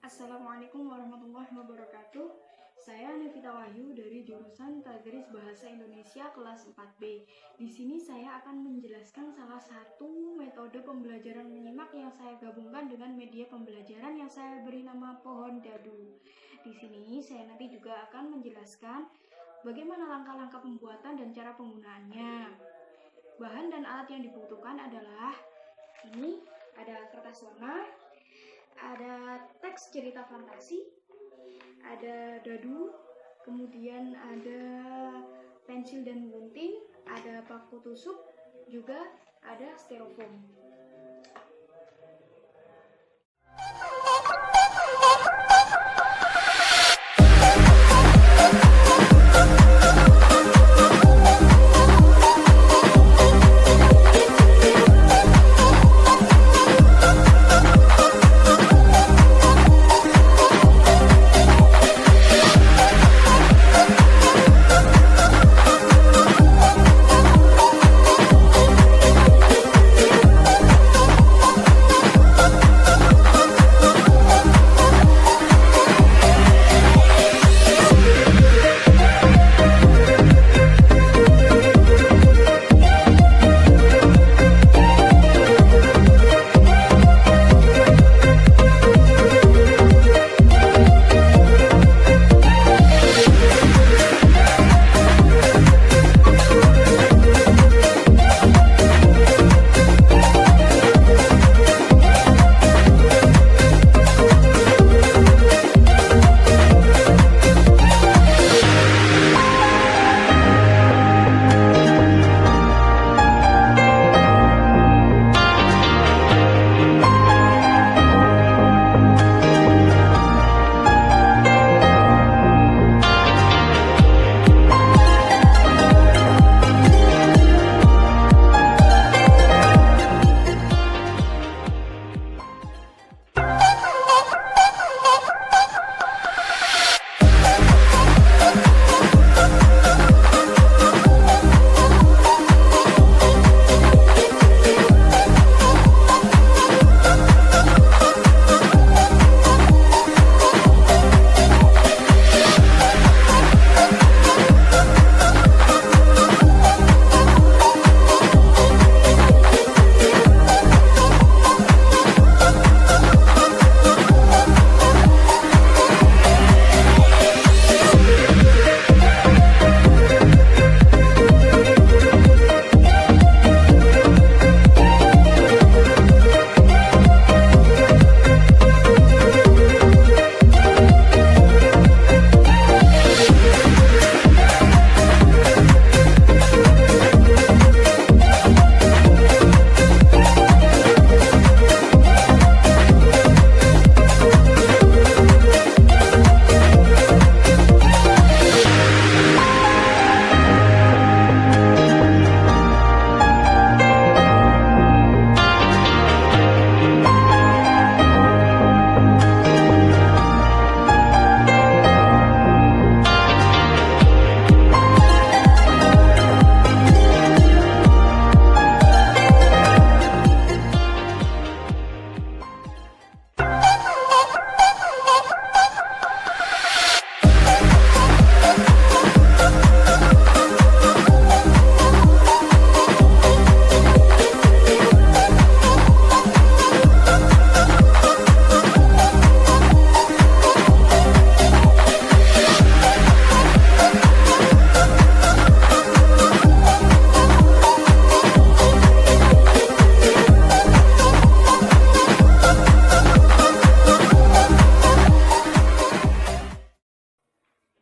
Assalamualaikum warahmatullahi wabarakatuh. Saya Nevita Wahyu dari jurusan Tadris Bahasa Indonesia kelas 4B. Di sini saya akan menjelaskan salah satu metode pembelajaran menyimak yang saya gabungkan dengan media pembelajaran yang saya beri nama Pohon Dadu. Di sini saya nanti juga akan menjelaskan bagaimana langkah-langkah pembuatan dan cara penggunaannya. Bahan dan alat yang dibutuhkan adalah ini, ada kertas warna, ada teks cerita fantasi, ada dadu, kemudian ada pensil dan gunting, ada paku tusuk, juga ada styrofoam.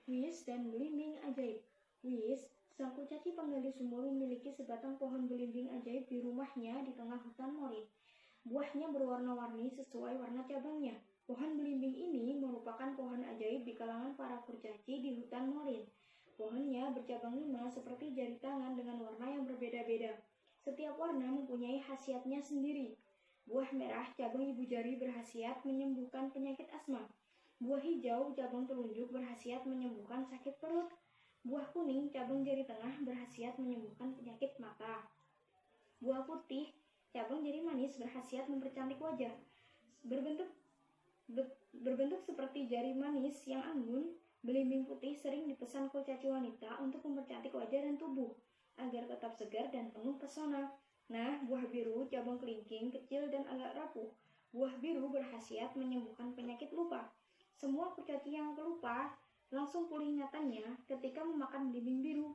Wis dan belimbing ajaib. Wis, sang kurcaci penggali sumur, memiliki sebatang pohon belimbing ajaib di rumahnya di tengah hutan morin. Buahnya berwarna-warni sesuai warna cabangnya. Pohon belimbing ini merupakan pohon ajaib di kalangan para kurcaci di hutan morin. Pohonnya bercabang 5 seperti jari tangan dengan warna yang berbeda-beda. Setiap warna mempunyai khasiatnya sendiri. Buah merah cabang ibu jari berkhasiat menyembuhkan penyakit asma. Buah hijau cabang telunjuk berkhasiat menyembuhkan sakit perut. Buah kuning cabang jari tengah berkhasiat menyembuhkan penyakit mata. Buah putih cabang jari manis berkhasiat mempercantik wajah. Berbentuk Berbentuk seperti jari manis yang anggun, belimbing putih sering dipesan kurcaci wanita untuk mempercantik wajah dan tubuh agar tetap segar dan penuh pesona. Nah, buah biru cabang kelingking kecil dan agak rapuh. Buah biru berkhasiat menyembuhkan penyakit lupa. Semua kurcaci yang pelupa langsung pulih ingatannya ketika memakan belimbing biru.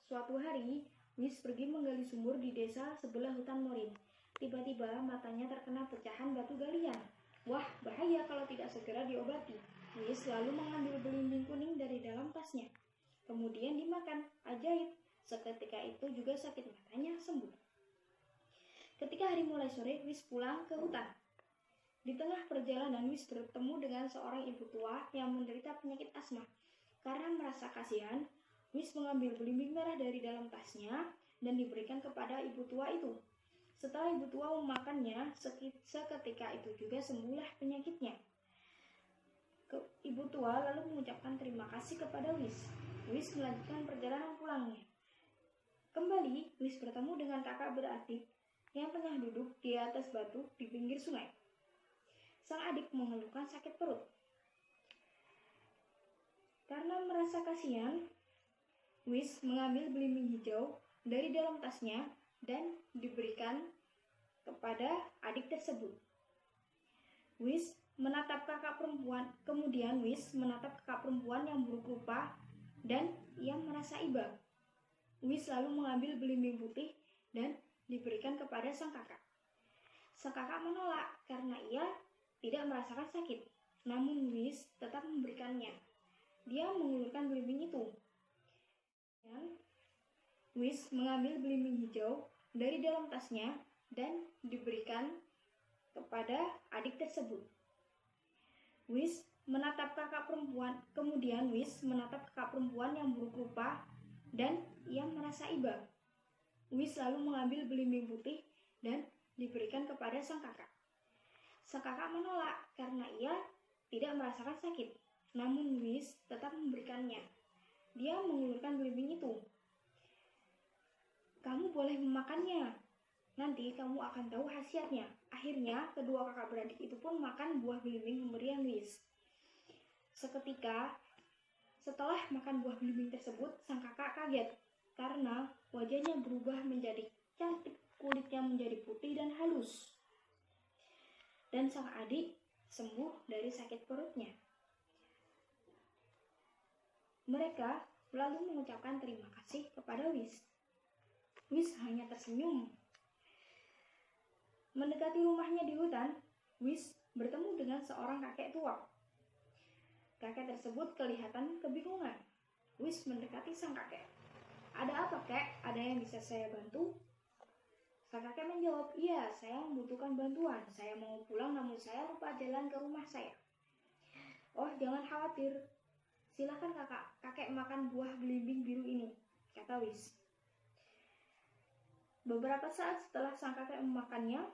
Suatu hari, Wis pergi menggali sumur di desa sebelah hutan Morin. Tiba-tiba matanya terkena pecahan batu galian. Wah, bahaya kalau tidak segera diobati. Wis lalu mengambil belimbing kuning dari dalam tasnya. Kemudian dimakan. Ajaib, seketika itu juga sakit matanya sembuh. Ketika hari mulai sore, Wis pulang ke hutan. Di tengah perjalanan, Wis bertemu dengan seorang ibu tua yang menderita penyakit asma. Karena merasa kasihan, Wis mengambil belimbing merah dari dalam tasnya dan diberikan kepada ibu tua itu. Setelah ibu tua memakannya, seketika itu juga sembuhlah penyakitnya. Ibu tua lalu mengucapkan terima kasih kepada Wis. Wis melanjutkan perjalanan pulangnya. Kembali, Wis bertemu dengan kakak beradik yang tengah duduk di atas batu di pinggir sungai. Sang adik mengeluhkan sakit perut. Karena merasa kasihan, Wis mengambil belimbing hijau dari dalam tasnya dan diberikan kepada adik tersebut. Wis menatap kakak perempuan, kemudian Wis menatap kakak perempuan yang buruk rupa dan ia merasa iba. Wis lalu mengambil belimbing putih dan diberikan kepada sang kakak. Sang kakak menolak karena ia tidak merasakan sakit. Namun Wis tetap memberikannya. Dia mengulurkan belimbing itu. Dan Wis mengambil belimbing hijau dari dalam tasnya dan diberikan kepada adik tersebut. Wis menatap kakak perempuan, kemudian Wis menatap kakak perempuan yang buruk rupa dan ia merasa iba. Wis lalu mengambil belimbing putih dan diberikan kepada sang kakak. Sang kakak menolak karena ia tidak merasakan sakit. Namun Wis tetap memberikannya. Dia mengulurkan belimbing itu. Kamu boleh memakannya. Nanti kamu akan tahu khasiatnya. Akhirnya kedua kakak beradik itu pun makan buah belimbing pemberian Wis. Seketika setelah makan buah belimbing tersebut, sang kakak kaget karena wajahnya berubah menjadi cantik, kulitnya menjadi putih dan halus. Dan sang adik sembuh dari sakit perutnya. Mereka lalu mengucapkan terima kasih kepada Wis. Wis hanya tersenyum. Mendekati rumahnya di hutan, Wis bertemu dengan seorang kakek tua. Kakek tersebut kelihatan kebingungan. Wis mendekati sang kakek. Ada apa, Kek? Ada yang bisa saya bantu? Sang kakek menjawab, iya, saya membutuhkan bantuan. Saya mau pulang namun saya lupa jalan ke rumah saya. Oh, jangan khawatir. Silakan kakek makan buah belimbing biru ini, kata Wis. Beberapa saat setelah sang kakek memakannya,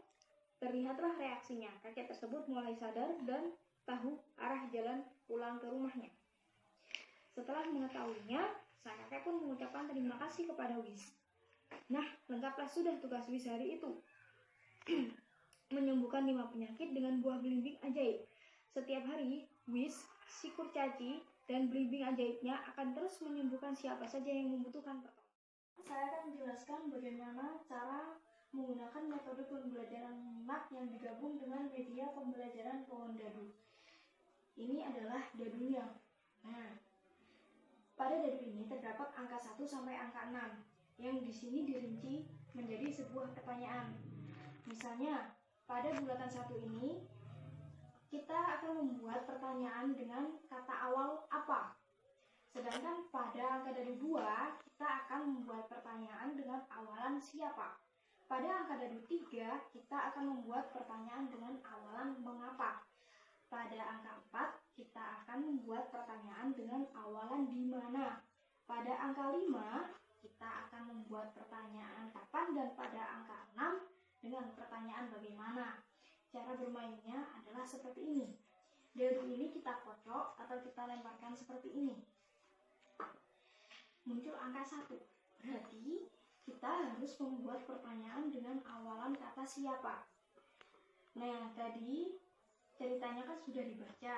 terlihatlah reaksinya. Kakek tersebut mulai sadar dan tahu arah jalan pulang ke rumahnya. Setelah mengetahuinya, sang kakek pun mengucapkan terima kasih kepada Wis. Nah, lengkaplah sudah tugas Wis hari itu. Menyembuhkan 5 penyakit dengan buah belimbing ajaib. Setiap hari, Wis, si kurcaci, dan belimbing ajaibnya akan terus menyembuhkan siapa saja yang membutuhkan pertolongan. Saya akan menjelaskan bagaimana cara menggunakan metode pembelajaran lunak yang digabung dengan media pembelajaran pohon dadu. Ini adalah dadunya. Nah, pada dadu ini terdapat angka 1 sampai angka 6 yang di sini dirinci menjadi sebuah pertanyaan. Misalnya, pada bulatan 1 ini kita akan membuat pertanyaan dengan kata awal apa. Sedangkan pada angka dadu 2 kita akan membuat pertanyaan dengan awalan siapa. Pada angka dadu 3 kita akan membuat pertanyaan dengan awalan mengapa. Pada angka 4 kita akan membuat pertanyaan dengan awalan di mana. Pada angka 5 kita akan membuat pertanyaan kapan, dan pada angka 6 dengan pertanyaan bagaimana. Cara bermainnya adalah seperti ini. Dadu ini kita kocok atau kita lemparkan seperti ini. Muncul angka 1. Berarti kita harus membuat pertanyaan dengan awalan kata siapa. Nah, tadi ceritanya kan sudah dibaca.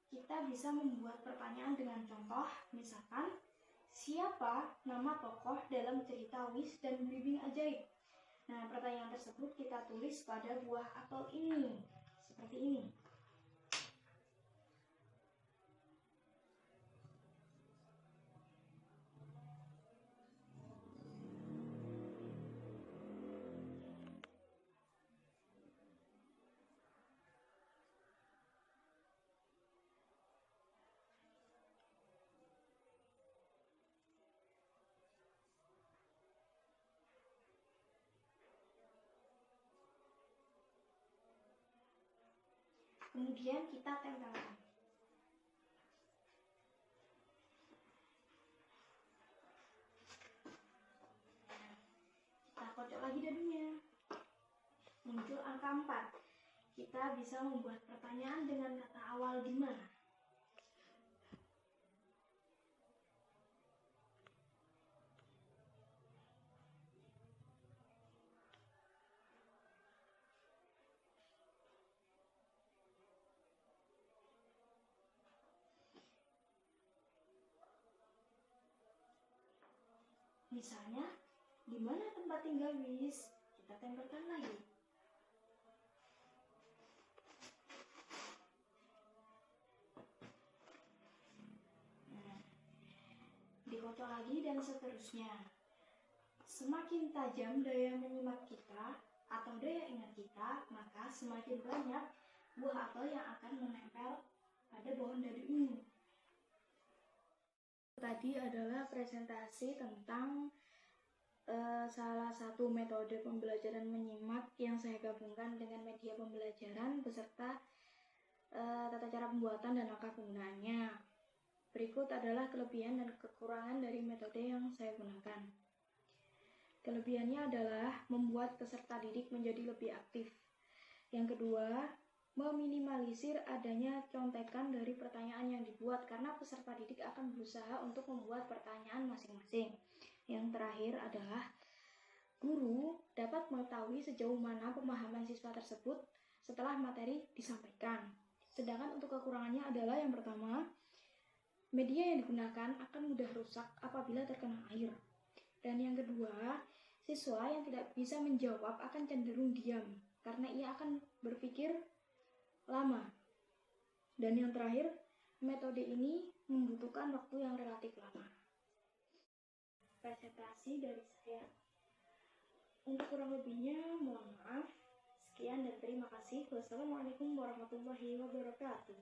Kita bisa membuat pertanyaan dengan contoh, misalkan, siapa nama tokoh dalam cerita Wis dan Bibing Ajaib? Nah, pertanyaan tersebut kita tulis pada buah apel ini, seperti ini. Kemudian kita tempelkan. Kita kocok lagi dadunya. Muncul angka 4. Kita bisa membuat pertanyaan dengan kata awal gimana? Misalnya, di mana tempat tinggal Wis? Kita tempelkan lagi. Nah, dikocok lagi dan seterusnya. Semakin tajam daya menyimak kita atau daya ingat kita, maka semakin banyak buah apel yang akan menempel pada pohon dadu ini. Tadi adalah presentasi tentang salah satu metode pembelajaran menyimak yang saya gabungkan dengan media pembelajaran beserta tata cara pembuatan dan langkah penggunaannya. Berikut adalah kelebihan dan kekurangan dari metode yang saya gunakan. Kelebihannya adalah membuat peserta didik menjadi lebih aktif. Yang kedua, meminimalisir adanya contekan dari pertanyaan yang dibuat karena peserta didik akan berusaha untuk membuat pertanyaan masing-masing. Yang terakhir adalah guru dapat mengetahui sejauh mana pemahaman siswa tersebut setelah materi disampaikan. Sedangkan untuk kekurangannya adalah yang pertama, media yang digunakan akan mudah rusak apabila terkena air. Dan yang kedua, siswa yang tidak bisa menjawab akan cenderung diam karena ia akan berpikir lama. Dan yang terakhir, metode ini membutuhkan waktu yang relatif lama. Presentasi dari saya. Untuk kurang lebihnya, mohon maaf. Sekian dan terima kasih. Wassalamualaikum warahmatullahi wabarakatuh.